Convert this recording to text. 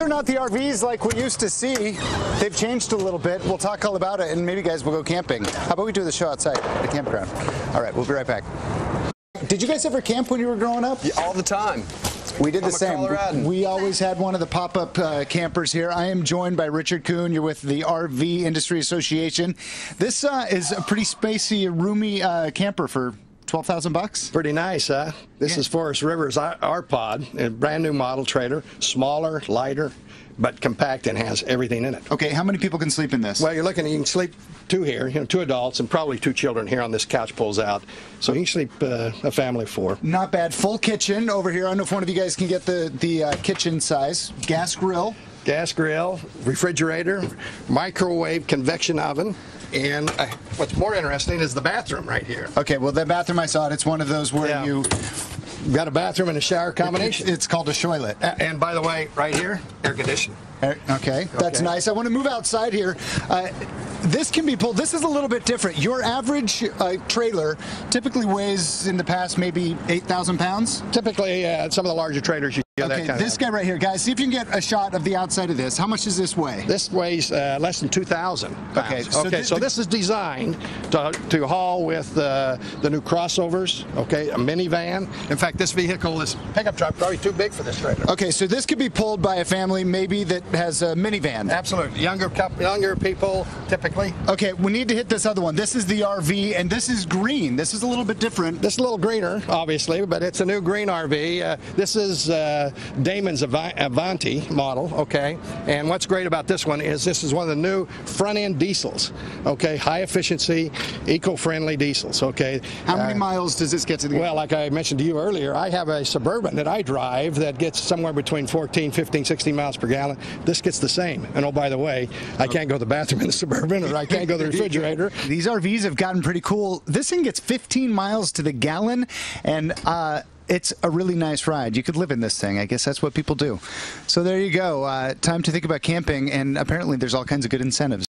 They're not the RVs like we used to see. They've changed a little bit. We'll talk all about it, and maybe guys will go camping. How about we do the show outside at the campground? All right, we'll be right back. Did you guys ever camp when you were growing up? Yeah, all the time. We did the same. We always had one of the pop-up campers here. I am joined by Richard Kuhn. You're with the RV Industry Association. This is a pretty spacey, roomy camper for $12,000. Pretty nice, huh? This is Forest River's R-Pod, a brand new model trailer, smaller, lighter, but compact and has everything in it. Okay, how many people can sleep in this? Well, you can sleep two here, two adults and probably two children here on this couch pulls out. So you can sleep a family of four. Not bad. Full kitchen over here. I don't know if one of you guys can get the kitchen size. Gas grill. Gas grill, refrigerator, microwave convection oven. And what's more interesting is the bathroom right here. Okay, well, the bathroom I saw, it's one of those where you got a bathroom and a shower combination. It's called a shoilet. And by the way, right here, air conditioning. Okay, that's nice. I want to move outside here. This can be pulled. This is a little bit different. Your average trailer typically weighs in the past maybe 8,000 pounds? Typically, some of the larger trailers you get that kind this guy right here, guys, see if you can get a shot of the outside of this. How much does this weigh? This weighs less than 2,000 pounds. Okay, so this is designed to haul with the new crossovers, a minivan. In fact, this vehicle, this pickup truck, probably too big for this trailer. Okay, so this could be pulled by a family maybe that has a minivan. Absolutely. Younger people, typically. Okay, we need to hit this other one. This is the RV, and this is green. This is a little bit different. This is a little greener, obviously, but it's a new green RV. This is Damon's Avanti model, and what's great about this one is this is one of the new front-end diesels, high efficiency, eco-friendly diesels, How many miles does this get to the Well, like I mentioned to you earlier, I have a Suburban that I drive that gets somewhere between 14, 15, 16 miles per gallon. This gets the same. And oh, by the way, I can't go to the bathroom in the Suburban, or I can't go to the refrigerator. These RVs have gotten pretty cool. This thing gets 15 miles to the gallon, and it's a really nice ride. You could live in this thing. I guess that's what people do. So there you go. Time to think about camping, and apparently there's all kinds of good incentives.